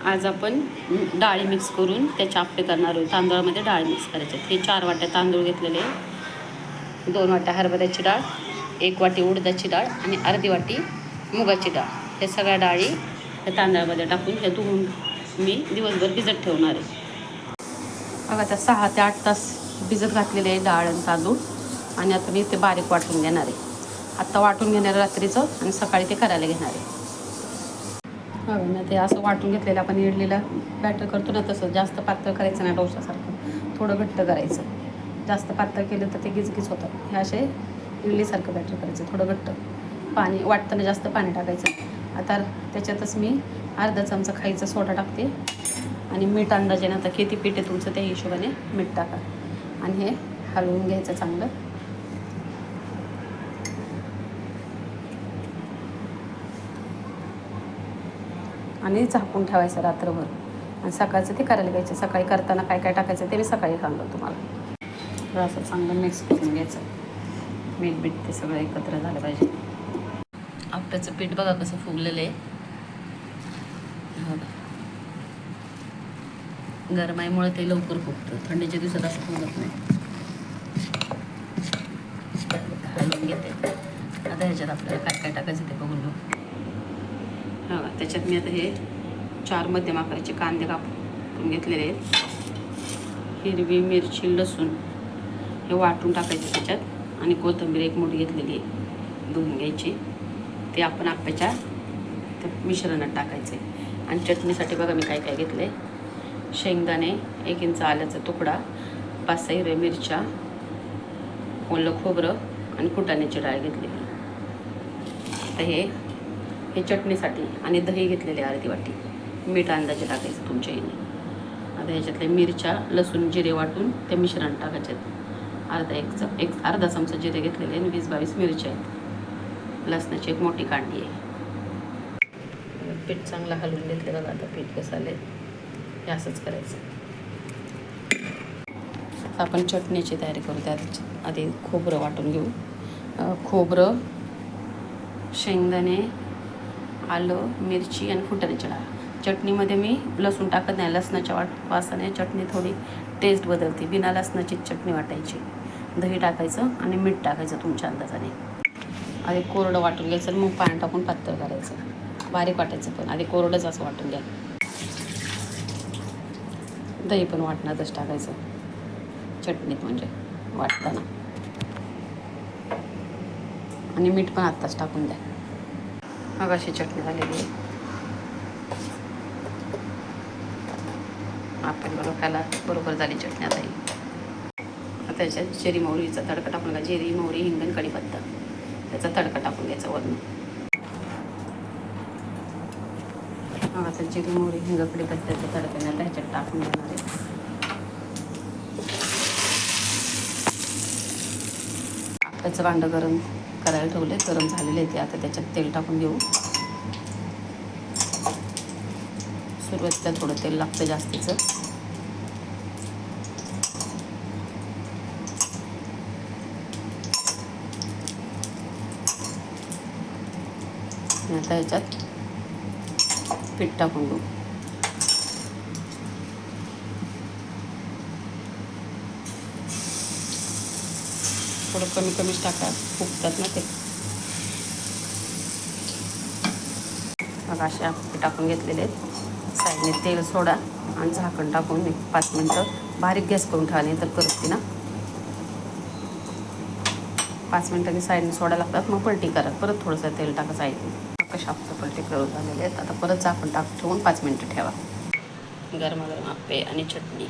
आज आपण डाळी मिक्स करून त्याचे आप्पे करणार आहोत. तांदूळामध्ये डाळ मिक्स करायचे. हे 4 वाट्या तांदूळ घेतलेले, 2 वाट्या हरभऱ्याची डाळ, 1 वाटी उडदाची डाळ आणि अर्धी वाटी मुगाची डाळ. हे सगळ्या डाळी त्या तांदळामध्ये टाकून हे धुवून मी दिवसभर भिजत ठेवणार आहे. बघा आता 6 ते 8 तास भिजत घातलेले आहे डाळ आणि तांदूळ. आणि आता मी ते बारीक वाटून घेणार आहे. आत्ता वाटून घेणार रात्रीचं आणि सकाळी ते करायला घेणार आहे. बघा ना, ते असं वाटून घेतलेलं आपण इडलीला बॅटर करतो ना, तसं जास्त पातळ करायचं ना, डोशासारखं थोडं घट्ट करायचं. जास्त पातळ केलं तर ते गिजगिज होतं. हे असे इडलीसारखं बॅटर करायचं, थोडं घट्ट. पाणी वाटताना जास्त पाणी टाकायचं. आता त्याच्यातच मी अर्धा चमचा खायचा सोडा टाकते आणि मीठ अंदाजे. आता किती पीठ आहे तुमचं त्या हिशोबाने मीठ टाका आणि हे हलवून घ्यायचं चांगलं. आणि झाकून ठेवायचं रात्रभर आणि सकाळचं ते करायला घ्यायचं. सकाळी करताना काय काय टाकायचं ते मी सकाळी सांगतो तुम्हाला. तर असं चांगलं मिक्स करून घ्यायचं. मीठ ते सगळं एकत्र झालं पाहिजे. आप्याचं पीठ बघा कसं फुगलेलं आहे. गरमाईमुळे ते लवकर फुगतं, थंडीच्या दिवसात असं फुगत नाही. हलवून घेते. आता ह्याच्यात आपल्याला काय काय टाकायचं ते बघून घेऊ. त्याच्यात मी आता हे 4 मध्यम आकाराचे कांदे कापून घेतलेले आहेत. हिरवी मिरची, लसूण हे वाटून टाकायचे त्याच्यात. आणि कोथिंबीर 1 मूठ घेतलेली आहे, धुवून घ्यायची. ते आपण आप्याच्या त्या मिश्रणात टाकायचे. आणि चटणीसाठी बघा मी काय काय घेतलं आहे. शेंगदाणे, 1 इंच आल्याचा तुकडा, 5-6 हिरव्या मिरच्या, ओलं खोबरं आणि फुटाण्याची डाळ घेतलेली. आता हे चटणीसाठी. आणि दही घेतलेले अर्धी वाटी. मीठ अंदाजे टाकायचं तुमच्या येणे. आता ह्याच्यातल्या मिरच्या, लसूण, जिरे वाटून ते मिश्रण टाकायचे. अर्धा चमचा जिरे घेतलेले आणि 20-22 मिरच्या आहेत. लसणाची 1 मोठी कांडी आहे. पीठ चांगलं हलवून घेतलं बघा. आता पीठ कसं आलं हे असंच करायचं. आपण चटणीची तयारी करू. त्यात आधी खोबरं वाटून घेऊ. खोबरं, शेंगदाणे, आलं, मिरची आणि फुटाण्याची डाळ. चटणीमध्ये मी लसूण टाकत नाही. लसणाच्या वासाने चटणी थोडी टेस्ट बदलते. बिना लसणाची चटणी वाटायची. दही टाकायचं आणि मीठ टाकायचं तुमच्या अंदाजाने. आधी कोरडं वाटून घ्यायचं, मग पाणी टाकून पातळ करायचं. बारीक वाटायचं, पण आधी कोरडंच असं वाटून घ्या. दही पण वाटणारच टाकायचं चटणीत, म्हणजे वाटताना. आणि मीठ पण आत्ताच टाकून द्या. मग अशी चटणी झालेली आहे. आपण खायला बरोबर झाली चटणी. आता ही आता याच्यात जिरी मोहरीचा तडका टाकून घ्या. जिरी, मोहरी, हिंग आणि कढीपत्ता त्याचा तडका टाकून घ्यायचा वरून. आता जिरी, मोहरी, हिंग, कढीपत्त्याचा तडका आता ह्याच्यात टाकून देणार आहे. आप्याचं भांडं गरम करायला ठेवले, गरम झालेले आहे ते. आता त्याच्यात तेल टाकून घेऊ. सुरुवातीला थोडं तेल लागतं जास्तीचं. आता ह्याच्यात पीठ टाकून घेऊ. थोडं कमी कमीच टाका, फुगतात ना ते. मग असे आप्पे टाकून घेतलेले आहेत. साईडने तेल सोडा आणि झाकण टाकून 5 मिनटं बारीक गॅस करून ठेवा, नाही तर करपते ना. 5 मिनटांनी साईडने सोडा लागतात. मग पलटी करा. परत थोडंसं तेल टाका साईडने. कशा आप्पे पलटी करून झालेले आहेत. आता परत झाकण टाकून ठेवून 5 मिनटं ठेवा. गरमागरम आप्पे आणि चटणी.